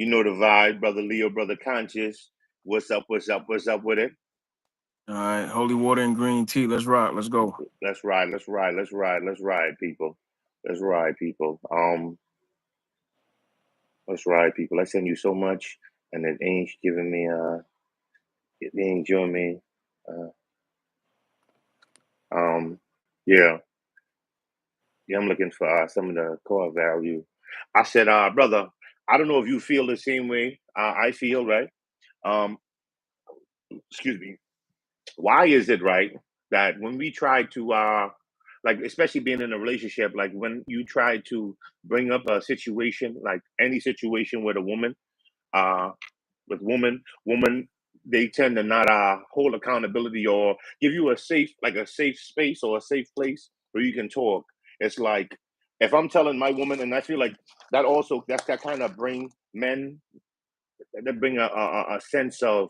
You know the vibe, brother Leo, brother Conscious. What's up? What's up? What's up with it? All right, holy water and green tea. Let's rock. Let's go. Let's ride. Let's ride. Let's ride. Let's ride, people. Let's ride, people. Let's ride, people. I send you so much, and it ain't giving me. It ain't showing me. Uh, um, yeah, yeah. I'm looking for some of the core value. I said, brother. I don't know if you feel the same way I feel, right? Um, excuse me. Why is it right that when we try to like, especially being in a relationship, like when you try to bring up a situation, like any situation with a woman, uh with woman, they tend to not hold accountability or give you a safe, like a safe space or a safe place where you can talk. It's like, if I'm telling my woman, and I feel like that also, that kind of bring men, that bring a sense of,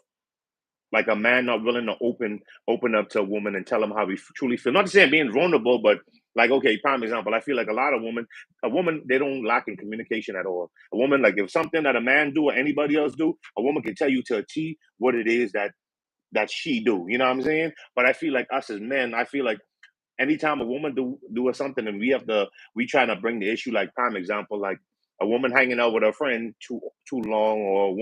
like, a man not willing to open up to a woman and tell them how we truly feel. Not to say I'm being vulnerable, but like, okay, prime example. I feel like a woman, they don't lack in communication at all. A woman, like, if something that a man do or anybody else do, a woman can tell you to a T what it is that she do. You know what I'm saying? But I feel like us as men, I feel like anytime a woman do something and we trying to bring the issue, like prime example, like a woman hanging out with her friend too long, or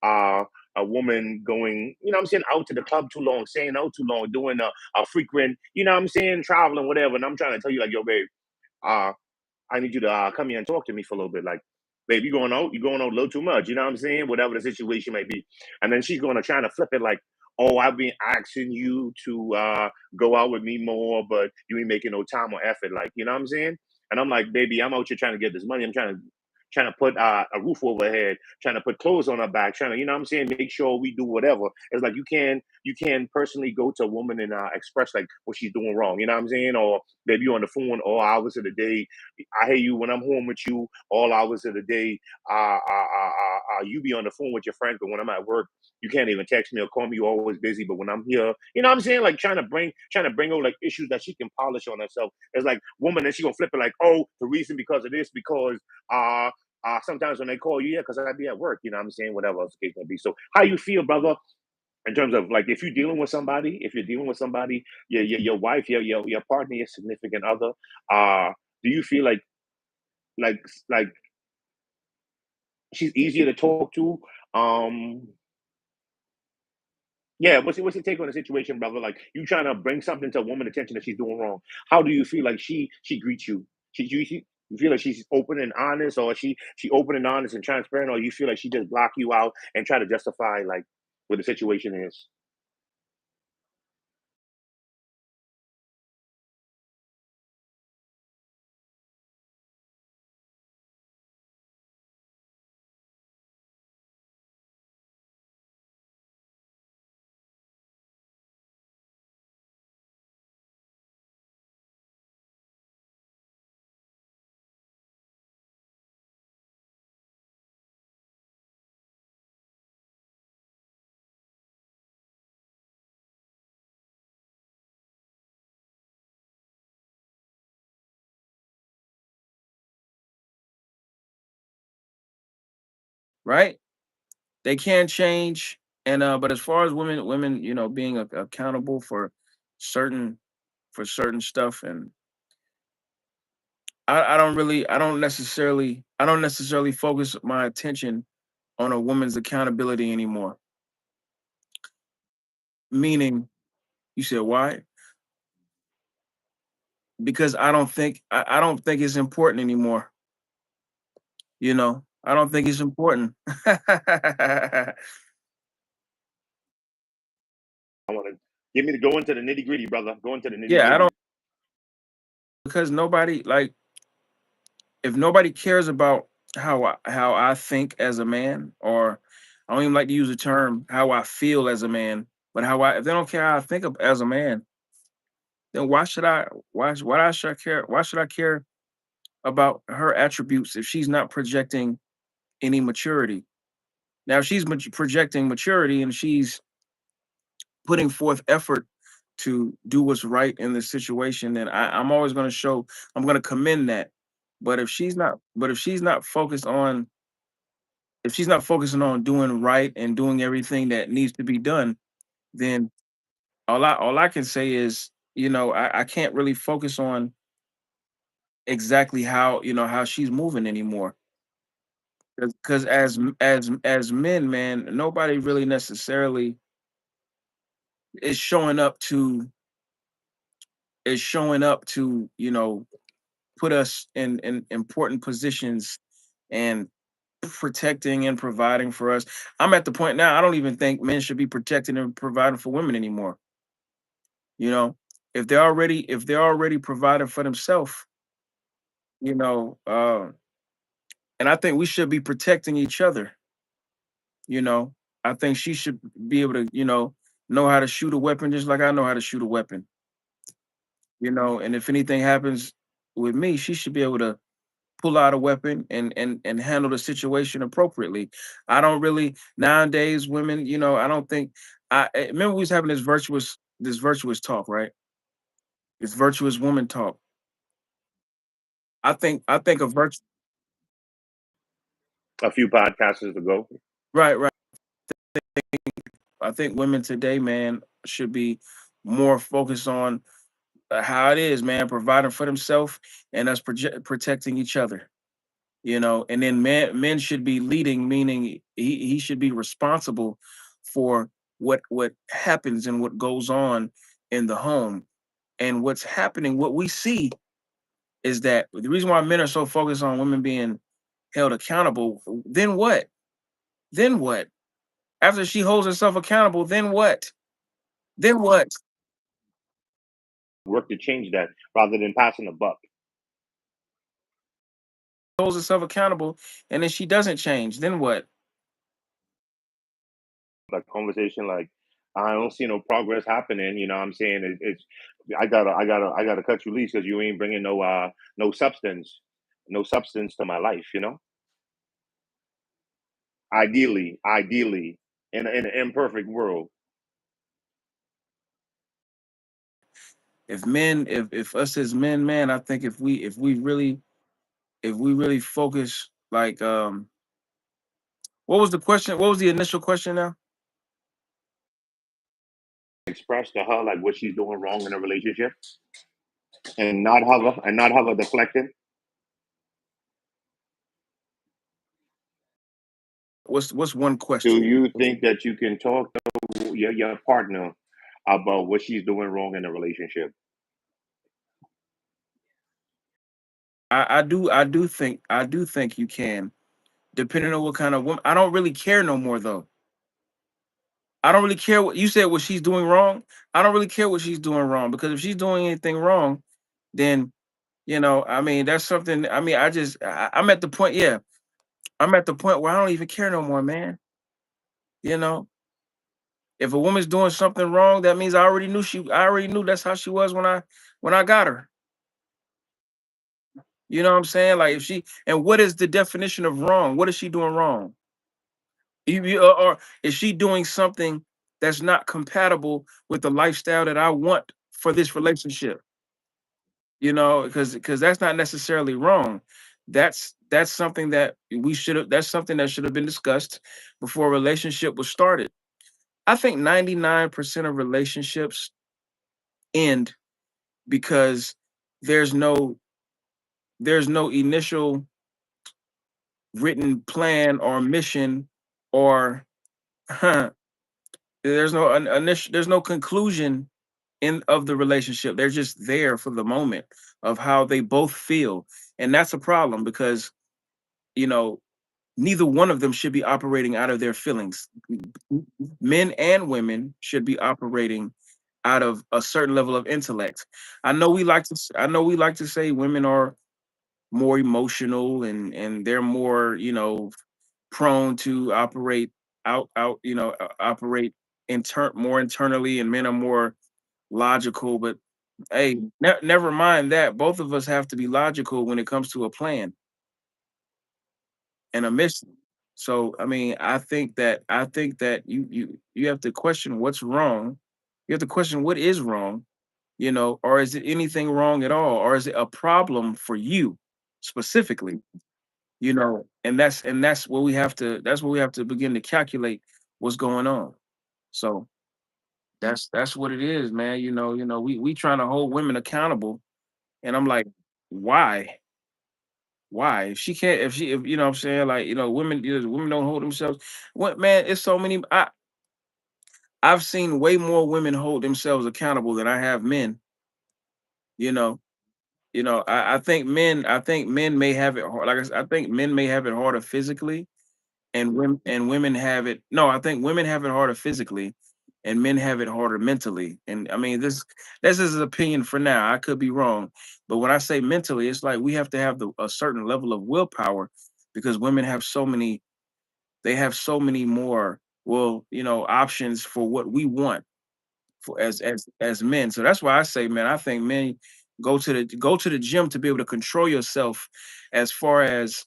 uh a woman going, you know what I'm saying, out to the club too long, staying out too long, doing a frequent, you know what I'm saying, traveling, whatever. And I'm trying to tell you, like, yo, babe, uh I need you to come here and talk to me for a little bit. Like, babe, you're going out a little too much, you know what I'm saying? Whatever the situation may be. And then she's gonna try to flip it like, oh, I've been asking you to go out with me more, but you ain't making no time or effort, like, you know what I'm saying? And I'm like, baby, I'm out here trying to get this money. I'm trying to put a roof over her head, trying to put clothes on her back, trying to, you know what I'm saying, make sure we do whatever. It's like you can personally go to a woman and express like what she's doing wrong, you know what I'm saying? Or baby, you on the phone all hours of the day. I hear you when I'm home with you all hours of the day. You be on the phone with your friends, but when I'm at work, you can't even text me or call me. You're always busy. But when I'm here, you know what I'm saying? Like trying to bring over like issues that she can polish on herself. It's like woman, and she gonna flip it like, oh, the reason because of this, because sometimes when they call you, yeah, because I be at work, you know what I'm saying? Whatever else the case may be. So how you feel, brother, in terms of like if you're dealing with somebody, your wife, your partner, your significant other, do you feel like like she's easier to talk to? Um, yeah, what's your take on the situation, brother? Like, you trying to bring something to a woman attention that she's doing wrong. How do you feel like she greets you? You feel like she's open and honest, or she open and honest and transparent, or you feel like she just block you out and try to justify like what the situation is? Right? They can change, and but as far as women, being accountable certain certain stuff, and I don't necessarily focus my attention on a woman's accountability anymore. Meaning, you said why? Because I don't think it's important anymore. I don't think it's important. I want to give me to go into the nitty gritty, brother. Go into the nitty Yeah, I gritty. don't, because nobody, like, if nobody cares about how I think as a man, or I don't even like to use the term how I feel as a man, but if they don't care how I think as a man, then why should I care? Why should I care about her attributes if she's not projecting any maturity? Now, if she's projecting maturity and she's putting forth effort to do what's right in this situation, then I'm always going to I'm going to commend that. But if she's not focused on if she's not focusing on doing right and doing everything that needs to be done, then all I can say is, I can't really focus on exactly how, how she's moving anymore. Because as men, man, nobody really necessarily is showing up to put us in important positions and protecting and providing for us. I'm at the point now, I don't even think men should be protecting and providing for women anymore. You know, if they're already providing for themselves, you know, and I think we should be protecting each other. You know, I think she should be able to, know how to shoot a weapon just like I know how to shoot a weapon. And if anything happens with me, she should be able to pull out a weapon and handle the situation appropriately. I don't really nowadays women, I don't think I remember we was having this virtuous talk, right? This virtuous woman talk. I think a virtue A few podcasts ago. right, right. I think women today, man, should be more focused on how it is, man, providing for themselves and us protecting each other. And then men should be leading, meaning he should be responsible for what happens and what goes on in the home. And what's happening, what we see is that the reason why men are so focused on women being held accountable. Then what? Then what? After she holds herself accountable, then what? Then what? Work to change that rather than passing the buck. Holds herself accountable, and then she doesn't change. Then what? Like conversation like I don't see no progress happening. You know what I'm saying? It's I gotta cut you loose because you ain't bringing no substance, no substance to my life. Ideally, in an imperfect world. If us as men, man, I think if we really focus, like, what was the question? What was the initial question now? Express to her like what she's doing wrong in a relationship, and not have her deflecting. What's one Do question? you think that you can talk to your partner about what she's doing wrong in a relationship? I do think you can, depending on what kind of woman. I don't really care no more though. I don't really care what you said, what she's doing wrong. I don't really care what she's doing wrong, because if she's doing anything wrong, then I mean, that's something. I mean, I'm at the point. Yeah, I'm at the point where I don't even care no more, man. You know, if a woman's doing something wrong, that means I already knew that's how she was when I got her. You know what I'm saying? Like, if she and what is the definition of wrong? What is she doing wrong? Or is she doing something that's not compatible with the lifestyle that I want for this relationship? Because that's not necessarily wrong. That's something that we should have. That's something that should have been discussed before a relationship was started. I think 99% of relationships end because there's no there's no initial written plan or mission, or there's no conclusion in of the relationship. They're just there for the moment of how they both feel. And that's a problem because, you know, neither one of them should be operating out of their feelings. Men and women should be operating out of a certain level of intellect. I know we like to say women are more emotional, and they're more, prone to operate more internally, and men are more logical. But hey, never mind that. Both of us have to be logical when it comes to a plan and a mission. So I mean, I think that you have to question what's wrong. You have to question what is wrong, or is it anything wrong at all, or is it a problem for you specifically? And that's what we have to begin to calculate what's going on. So that's what it is, man. We trying to hold women accountable, and I'm like, why? Why? If she can't, if you know what I'm saying, like, women don't hold themselves. What, man, it's so many. I've seen way more women hold themselves accountable than I have men, you know. I think men may have it hard. Like I said, I think men may have it harder physically, and women have it. No, I think women have it harder physically, and men have it harder mentally. And I mean, this is an opinion for now. I could be wrong, but when I say mentally, it's like we have to have a certain level of willpower, because women have so many. They have so many more, well, options for what we want for as men. So that's why I say, man, I think men go to the gym to be able to control yourself as far as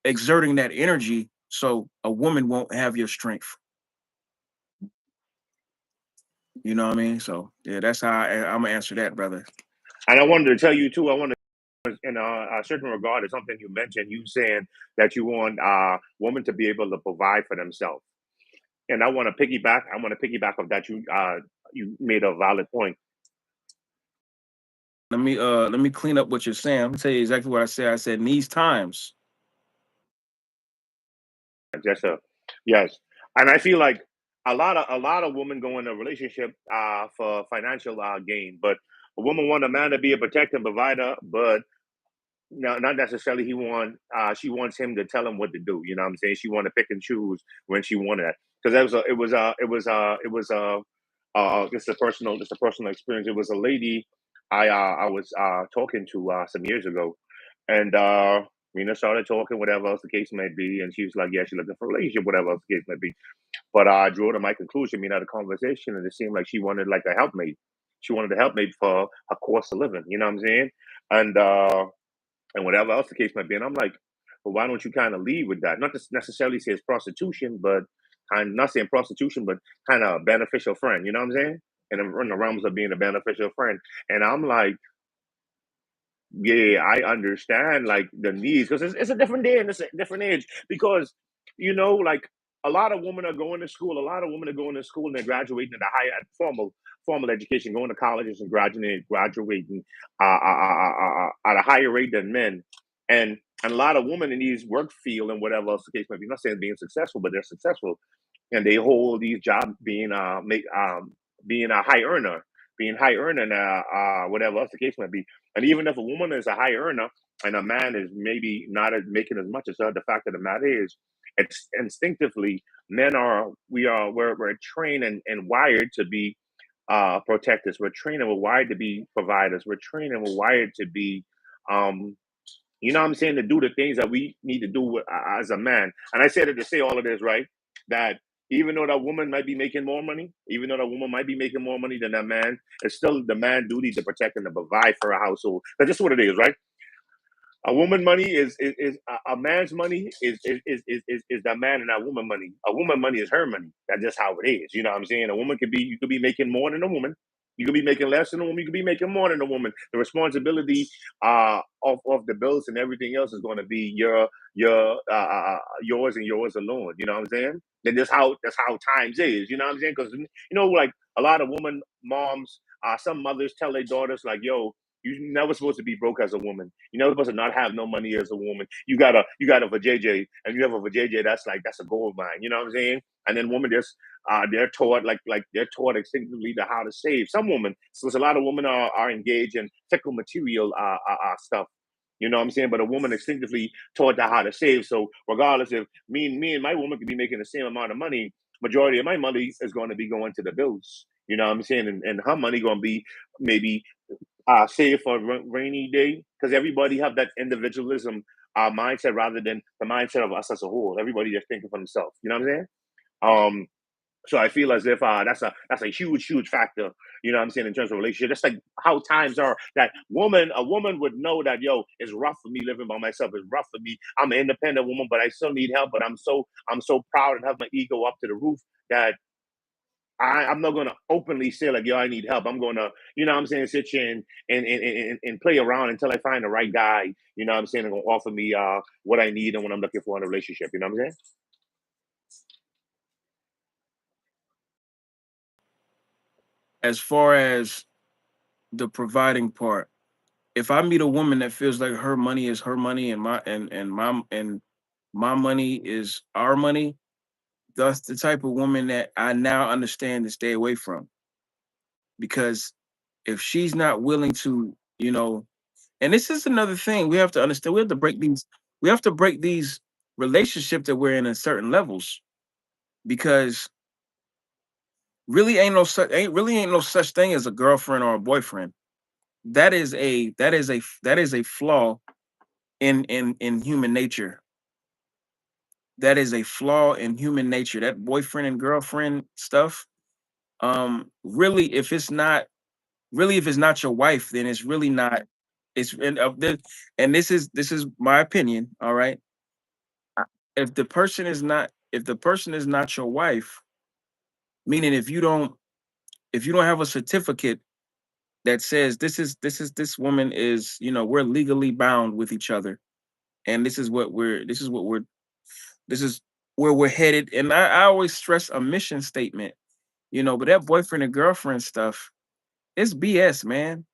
exerting that energy, so a woman won't have your strength. You know what I mean? So yeah, that's how I'm gonna answer that, brother. And I wanted to tell you too. I want to, in a certain regard, is something you mentioned. You saying that you want women to be able to provide for themselves. And I want to piggyback. I want to piggyback of that. You made a valid point. Let me clean up what you're saying. I'm gonna tell you exactly what I said. I said in these times. Yes, sir. Yes, and I feel like a lot of women go in a relationship for financial gain, but a woman want a man to be a protector and provider, but no, not necessarily. She wants him to tell him what to do. You know what I'm saying? She want to pick and choose when she wanted it. Because it's a personal experience. It was a lady I was talking to some years ago, and started talking, whatever else the case may be, and she was like, yeah, she's looking for a relationship, whatever else the case may be. But I drew to my conclusion, had a conversation, and it seemed like she wanted like a helpmate. She wanted a helpmate for her course of living. You know what I'm saying? And whatever else the case might be. And I'm like, well, why don't you kind of lead with that? Not to necessarily say it's prostitution, but not saying prostitution, but kind of beneficial friend. You know what I'm saying? In the realms of being a beneficial friend. And I'm like, yeah, I understand like the needs, because it's a different day and it's a different age. Because like a lot of women are going to school. A lot of women are going to school and they're graduating at a higher formal education, going to colleges and graduating at a higher rate than men. And a lot of women in these work field and whatever else the case might be. Not saying being successful, but they're successful, and they hold these jobs being a high earner, and whatever else the case might be. And even if a woman is a high earner and a man is maybe not making as much as her, the fact of the matter is, it's instinctively men are we are we're trained and wired to be protectors. We're trained and we're wired to be providers. We're trained and we're wired to be um you know what I'm saying, to do the things that we need to do as a man. And I said it to say all of this, right? That even though that woman might be making more money, even though that woman might be making more money than that man, it's still the man duty to protect and to provide for a household. That's just what it is, right? A woman money is a man's money is that man, and that woman money. A woman money is her money. That's just how it is. You know what I'm saying? A woman could be You could be making more than a woman. You could be making less than a woman. You could be making more than a woman. The responsibility of the bills and everything else is going to be yours and yours alone. You know what I'm saying? And that's how times is. You know what I'm saying? Because like a lot of woman moms, some mothers tell their daughters like, "Yo, you never supposed to be broke as a woman. You're never supposed to not have no money as a woman. You got a vajayjay, and you have a vajayjay. That's a gold mine. You know what I'm saying? And then women just they're taught like they're taught instinctively to how to save. Some women, so there's a lot of women are engaged in fickle material stuff. You know what I'm saying? But a woman instinctively taught to how to save. So regardless if me and my woman could be making the same amount of money, majority of my money is going to be going to the bills. You know what I'm saying? And her money going to be maybe save for a rainy day, because everybody have that individualism mindset rather than the mindset of us as a whole. Everybody just thinking for themselves. You know what I'm saying? Um, so I feel as if that's a huge factor. You know what I'm saying, in terms of relationship. That's like how times are. That a woman would know that, yo, it's rough for me living by myself. It's rough for me. I'm an independent woman, but I still need help. But I'm so proud and have my ego up to the roof that I'm not gonna openly say like, yo, I need help. I'm gonna, you know what I'm saying, sit here and play around until I find the right guy, you know what I'm saying, and gonna offer me what I need and what I'm looking for in a relationship, you know what I'm saying? As far as the providing part, if I meet a woman that feels like her money is her money and my money is our money, that's the type of woman that I now understand to stay away from. Because if she's not willing to, and this is another thing we have to understand, we have to break these relationships that we're in at certain levels, because really ain't no such thing as a girlfriend or a boyfriend. That is a flaw in human nature. That is a flaw in human nature. That boyfriend and girlfriend stuff. Really, if it's not your wife, then it's really not. It's and this is my opinion. All right, Uh, if the person is not your wife, meaning if you don't have a certificate that says this woman is, we're legally bound with each other, and this is where we're headed. And I always stress a mission statement, but that boyfriend and girlfriend stuff, it's BS, man.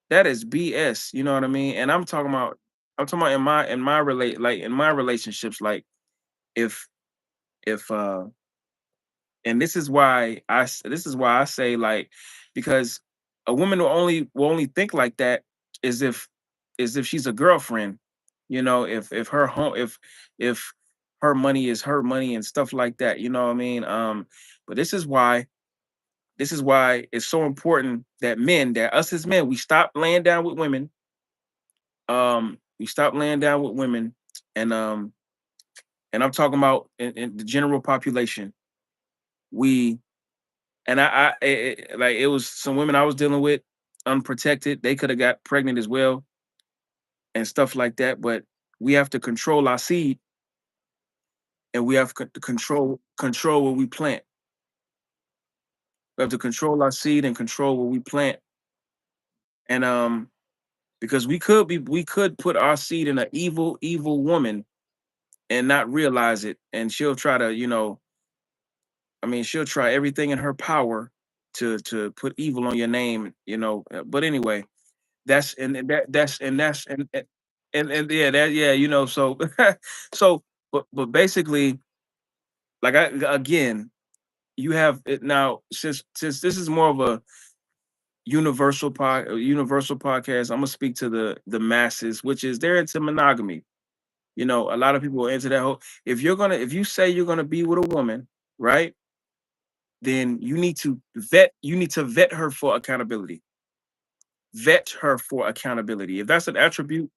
That is BS. You know what I mean? And I'm talking about in my relationships, like if if and this is why I say, like, because a woman will only think like that is if she's a girlfriend, if her home if her money is her money and stuff like that, you know what I mean? But this is why it's so important that us as men, we stop laying down with women. We stop laying down with women, and I'm talking about in the general population. We and like, it was some women I was dealing with, unprotected. They could have got pregnant as well and stuff like that. But we have to control our seed, and we have to control what we plant. We have to control our seed and control what we plant. And because we could put our seed in an evil woman and not realize it, and she'll try to, she'll try everything in her power to put evil on your name, But anyway, that's and that's and yeah, so so but basically, like, again, you have it now, since this is more of a universal podcast. I'm gonna speak to the masses, which is they're into monogamy. A lot of people are into that whole. If you say you're gonna be with a woman, right? Then you need to vet her for accountability. Vet her for accountability. If that's an attribute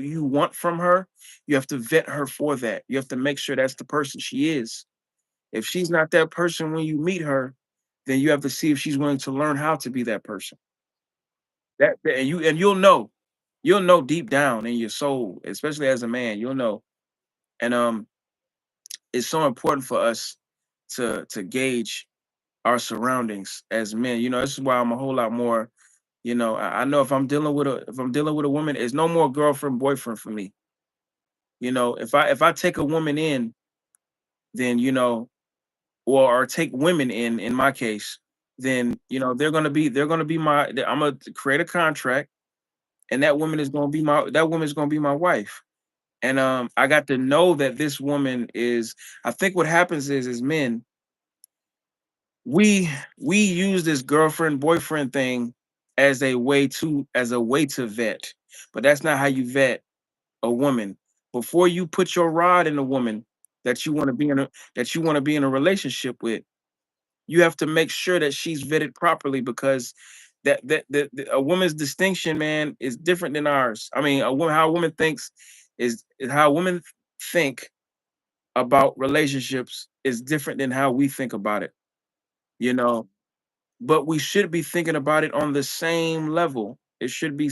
you want from her, you have to vet her for that. You have to make sure that's the person she is. If she's not that person when you meet her, then you have to see if she's willing to learn how to be that person. And you'll know deep down in your soul, especially as a man, you'll know. And it's so important for us to gauge our surroundings as men. This is why I'm a whole lot more. I know if I'm dealing with a woman, it's no more girlfriend boyfriend for me. If I take a woman in, then, or take women in my case, then, they're gonna be I'm gonna create a contract, and that woman's gonna be my wife. And I got to know that this woman is. I think what happens is men, we use this girlfriend boyfriend thing as a way to vet, but that's not how you vet a woman. Before you put your rod in a woman that you want to be in a relationship with, you have to make sure that she's vetted properly, because a woman's distinction, man, is different than ours. I mean, how a woman thinks is how women think about relationships is different than how we think about it. You know, but we should be thinking about it on the same level. It shouldn't be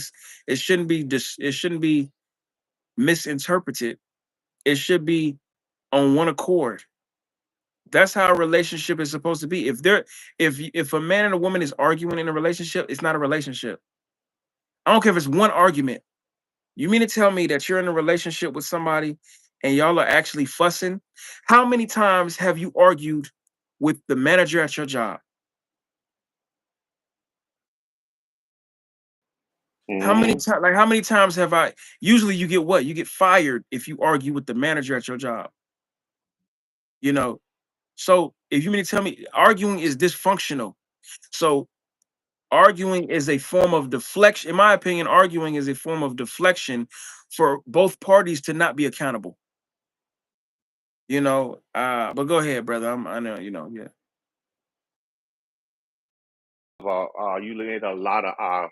misinterpreted. It should be on one accord. That's how a relationship is supposed to be. If a man and a woman is arguing in a relationship, it's not a relationship. I don't care if it's one argument. You mean to tell me that you're in a relationship with somebody and y'all are actually fussing? How many times have you argued with the manager at your job? Hmm. How many times have I usually you get what? You get fired if you argue with the manager at your job, you know? So if you mean to tell me arguing is dysfunctional. So arguing is a form of deflection. In my opinion, arguing is a form of deflection for both parties to not be accountable. But go ahead, brother. I know, yeah. You laid a lot of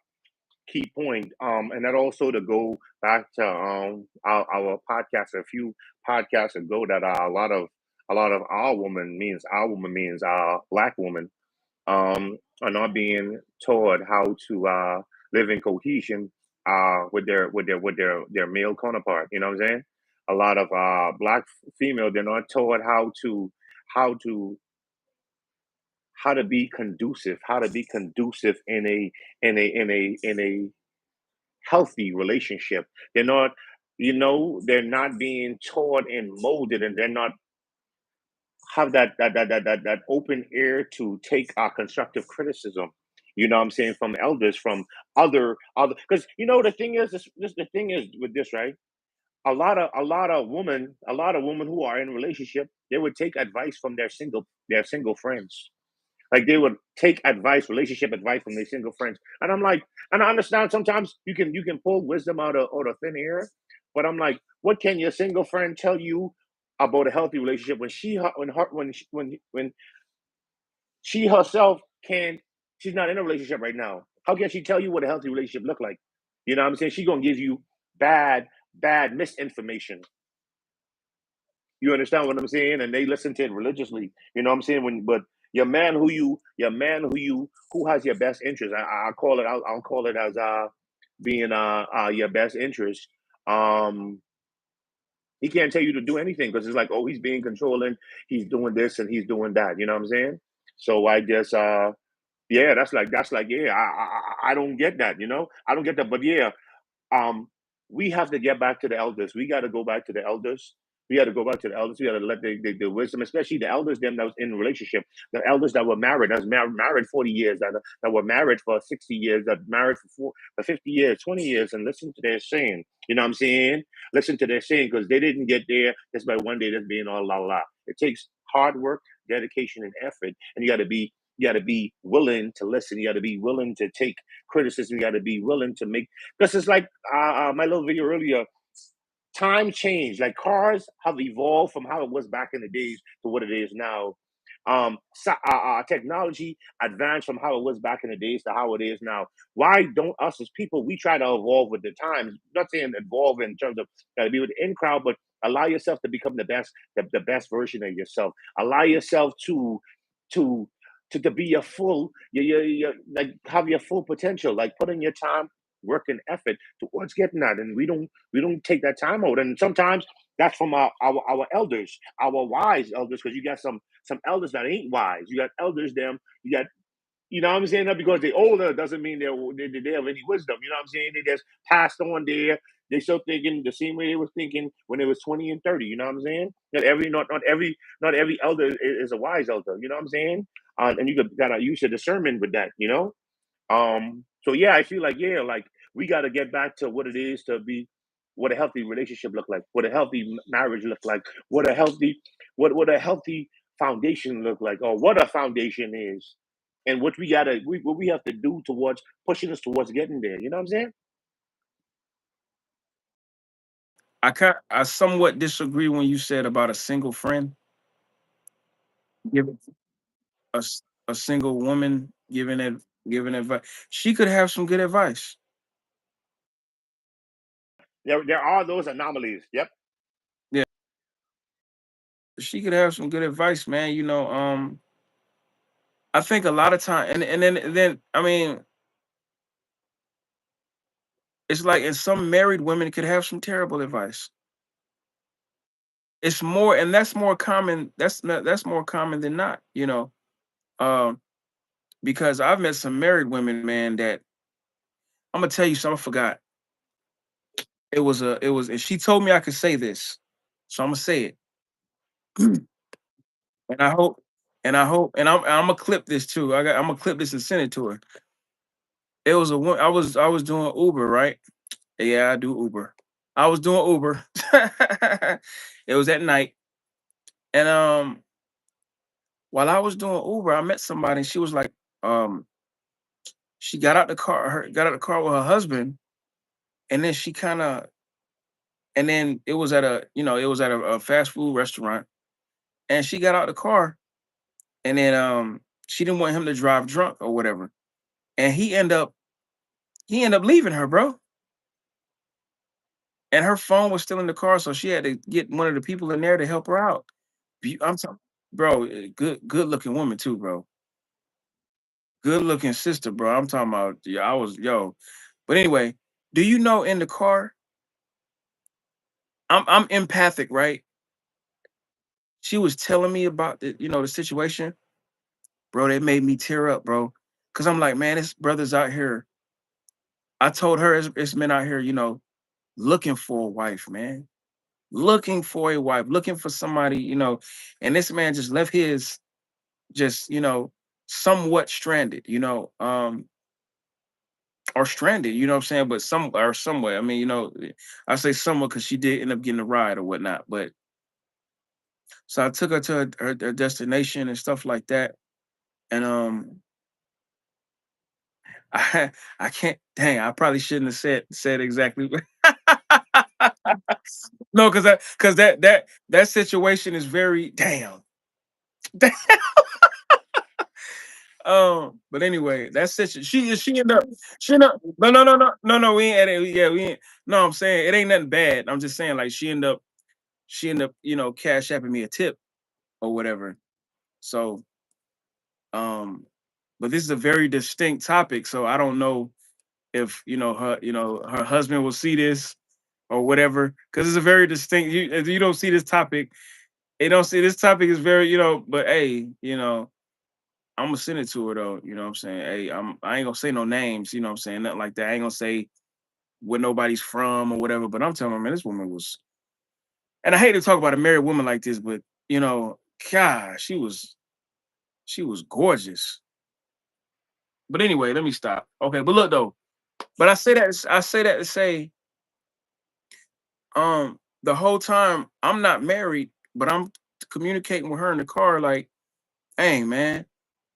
key point. And that also to go back to our podcast a few podcasts ago that a lot of our woman means black woman are not being taught how to live in cohesion with their male counterpart. You know what I'm saying? A lot of black female, they're not taught how to how to be conducive in a healthy relationship. They're not, they're not being taught and molded, and they're not have that open ear to take constructive criticism. You know what I'm saying, from elders, from other, because the thing is, the thing is with this, right? A lot of women who are in a relationship, they would take advice from their single friends. Like they would take advice, relationship advice from their single friends. And I'm like, and I understand sometimes you can pull wisdom out of thin air, but I'm like, what can your single friend tell you about a healthy relationship when she herself can't, she's not in a relationship right now? How can she tell you what a healthy relationship look like? You know what I'm saying? She's gonna give you bad misinformation. You understand what I'm saying? And they listen to it religiously. You know what I'm saying? But your man who has your best interest. I'll call it as being your best interest. Um, he can't tell you to do anything because it's like, oh, he's being controlling, he's doing this and he's doing that. You know what I'm saying? So I just yeah, that's like yeah, I don't get that. I don't get that. But yeah, um, we have to get back to the elders. We got to go back to the elders. We got to go back to the elders. We got to let the wisdom, especially the elders, them that was in a relationship, the elders that were married, that was married 40 years, that were married for 60 years, that married for 50 years, 20 years, and listen to their saying. You know what I'm saying? Listen to their saying, because they didn't get there just by one day just being all la la. It takes hard work, dedication, and effort, and you got to be willing to listen. You got to be willing to take criticism. You got to be willing to make, because it's like my little video earlier. Time changed. Like cars have evolved from how it was back in the days to what it is now. Technology advanced from how it was back in the days to how it is now. Why don't us as people, we try to evolve with the times? Not saying evolve in terms of gotta be with the in crowd, but allow yourself to become the best version of yourself. Allow yourself to to be your full, like have your full potential. Like put in your time, work, and effort towards getting that. And we don't take that time out. And sometimes that's from our elders, our wise elders, because you got some elders that ain't wise. You got elders, them, you got, you know what I'm saying? Not because they're older doesn't mean they have any wisdom. You know what I'm saying? They just passed on there. They still thinking the same way they was thinking when they was 20 and 30. You know what I'm saying? Not every elder is a wise elder. You know what I'm saying? And gotta use your discernment with that. So yeah, I feel like, yeah, like we got to get back to what it is to be, what a healthy relationship look like, what a healthy marriage look like, what a healthy foundation look like, or what a foundation is, and what we have to do towards pushing us towards getting there. You know what I'm saying? I somewhat disagree when you said about a single friend, give a single woman giving advice. She could have some good advice. There are those anomalies. Yep. Yeah, she could have some good advice, man. I think a lot of time, and then I mean, it's like, and some married women could have some terrible advice. it's more, and that's more common. That's more common than not. Um, because I've met some married women, man. That I'm gonna tell you something. I forgot. And she told me I could say this, so I'm gonna say it. And I'm gonna clip this too. I'm gonna clip this and send it to her. It was a one. I was doing Uber, right? Yeah, I do Uber. I was doing Uber. It was at night, and while I was doing Uber, I met somebody, and she was like, she got out the car with her husband, and then she kind of, and then it was at a fast food restaurant, and she got out the car, and then she didn't want him to drive drunk or whatever, and he ended up leaving her, bro. And her phone was still in the car, so she had to get one of the people in there to help her out. I'm talking, bro, good looking woman too, bro. Good looking sister, bro. I'm talking about, yeah, I was, yo. But anyway, do you know in the car, I'm empathic, right? She was telling me about the situation, bro. They made me tear up, bro. Cause I'm like, man, this brother's out here. I told her it's men out here, looking for a wife, man. Looking for a wife, looking for somebody, and this man just left his, just, somewhat stranded, or stranded, you know what I'm saying? But some or somewhere. I mean, I say somewhere because she did end up getting a ride or whatnot. But so I took her to her destination and stuff like that. And I can't, dang, I probably shouldn't have said exactly. No, because that situation is very damn. But anyway, that's it. She ended up no, we ain't at it. Yeah, we ain't. No, I'm saying it ain't nothing bad. I'm just saying like she ended up cash apping me a tip or whatever. So um, but this is a very distinct topic, so I don't know if her husband will see this or whatever, because it's a very distinct. If you don't see this topic, they don't see this topic is very, but hey, I'm gonna send it to her though. You know what I'm saying? Hey, I ain't gonna say no names, you know what I'm saying? Nothing like that. I ain't gonna say where nobody's from or whatever. But I'm telling her, man, this woman was, and I hate to talk about a married woman like this, but you know, God, she was gorgeous. But anyway, let me stop. Okay, but look though, but I say that to say, the whole time I'm not married, but I'm communicating with her in the car, like, hey man,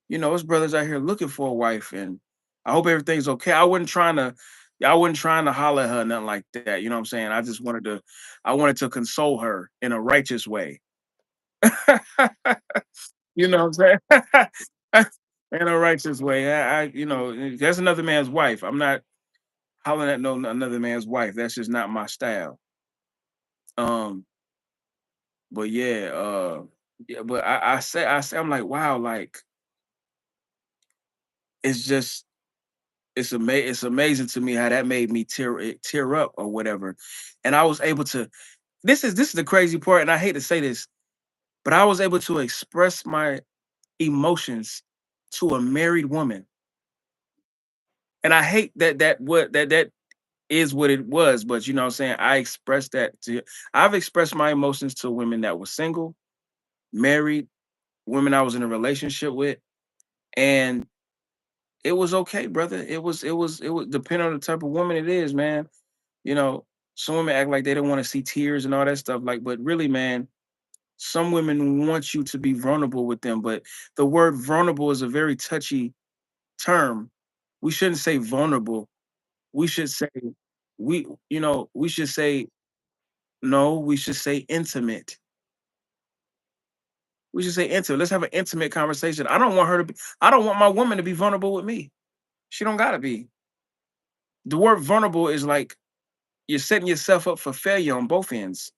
his brothers out here looking for a wife, and I hope everything's okay. I wasn't trying to holler at her, nothing like that. You know what I'm saying? I wanted to console her in a righteous way. You know what I'm saying? In a righteous way. That's another man's wife. I'm not hollering at no another man's wife. That's just not my style. Um, but yeah, but I say I'm like, wow, like it's just it's amazing to me how that made me tear up or whatever. And I was able to, this is the crazy part, and I hate to say this, but I was able to express my emotions to a married woman. And I hate that is what it was, but you know what I'm saying? I've expressed my emotions to women that were single, married, women I was in a relationship with, and it was okay, brother. It was depending on the type of woman it is, man. You know, some women act like they don't want to see tears and all that stuff. Like, but really, man, some women want you to be vulnerable with them. But the word vulnerable is a very touchy term. We shouldn't say vulnerable. We should say we should say no, we should say intimate. We should say intimate. Let's have an intimate conversation. I don't want my woman to be vulnerable with me. She don't gotta be. The word vulnerable is like you're setting yourself up for failure on both ends,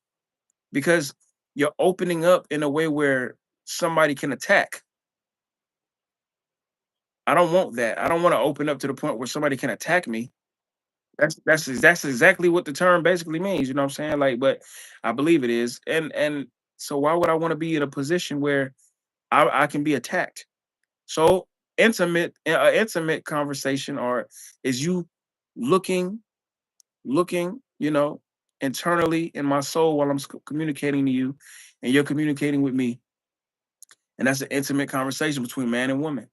because you're opening up in a way where somebody can attack. I don't want that. I don't want to open up to the point where somebody can attack me. That's exactly what the term basically means. You know what I'm saying? Like, but I believe it is, and So why would I want to be in a position where I can be attacked? So intimate conversation, or is you looking looking, internally in my soul while I'm communicating to you, and you're communicating with me, and that's an intimate conversation between man and woman.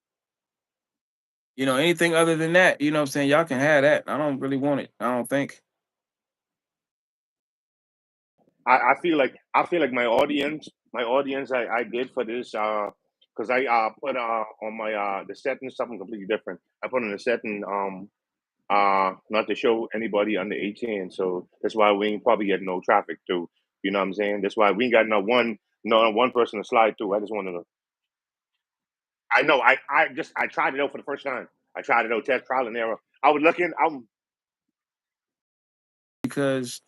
Anything other than that, what I'm saying, y'all can have that. I don't really want it. I don't think. I feel like my audience I did for this because I put on my the setting something completely different. I put on the setting not to show anybody under 18, so that's why we ain't probably getting no traffic through. You know what I'm saying? That's why we ain't got no one person to slide through. I just wanted to. I know. I tried it out for the first time. I tried it out, test trial and error. I was looking. I'm Because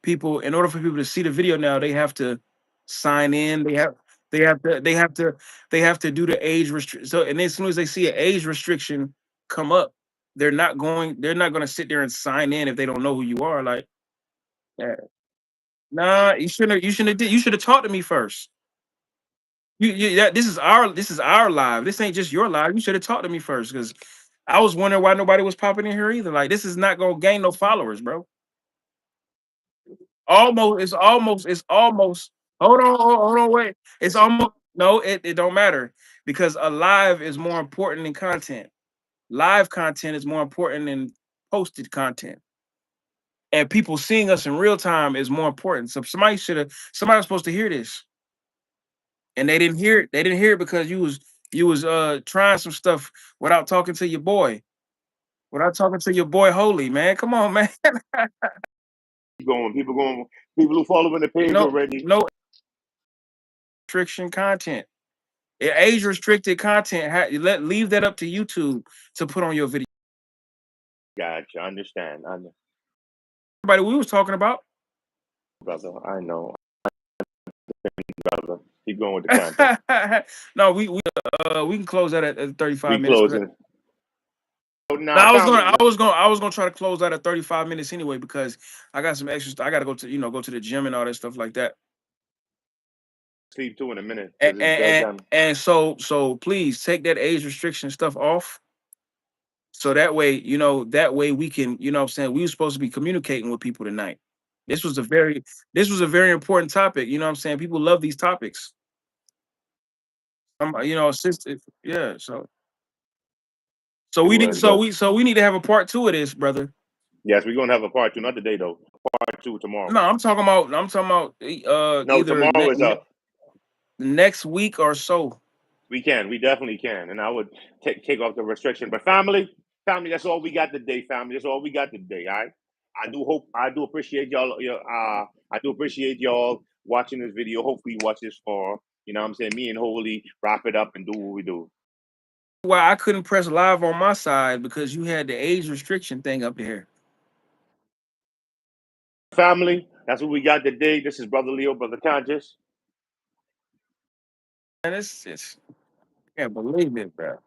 people, in order for people to see the video now, they have to sign in. They have to do the age restriction. So, and as soon as they see an age restriction come up, they're not going to sit there and sign in if they don't know who you are. Like, yeah. Nah, you should have talked to me first. This is our live. This ain't just your live. You should have talked to me first, because I was wondering why nobody was popping in here either. Like, this is not gonna gain no followers, bro. It's almost. Hold on, wait. It's almost no. It don't matter, because a live is more important than content. Live content is more important than posted content, and people seeing us in real time is more important. So somebody was supposed to hear this, and they didn't hear it. They didn't hear it because you was trying some stuff without talking to your boy, without talking to your boy Holy, man. Come on, man. going, people who following the page No, already. no restriction content. Age restricted content. Leave that up to YouTube to put on your video. Gotcha. Understand. I know, Everybody we was talking about. brother. I know, brother. Keep going with the content. No, we can close that at 35 We minutes. closing. Oh, No, nah, I family. was going I was gonna try to close that at 35 minutes anyway, because I got some extra. I got to go to the gym and all that stuff like that. Sleep too in a minute And because it's and, and, bedtime. and so please take that age restriction stuff off. So that way we can, what I'm saying, we were supposed to be communicating with people tonight. This was a very this was a very important topic. You know what I'm saying? People love these topics. Yeah. So It we need was, so but we need to have a part two of this, brother. yes, we're gonna have a part two. Not today though. Part two tomorrow. No, I'm talking about No, either tomorrow is next week or so. we can. We definitely can. And I would take off the restriction. But family, that's all we got today. Family, that's all we got today. All right. I do appreciate y'all. I do appreciate y'all watching this video. Hopefully, you watch this for. You know what I'm saying? Me and Holy wrap it up and do what we do. Why I couldn't press live on my side, because you had the age restriction thing up there. Family, that's what we got today. This is Brother Leo, Brother Conscious. And it's I can't believe it, bro.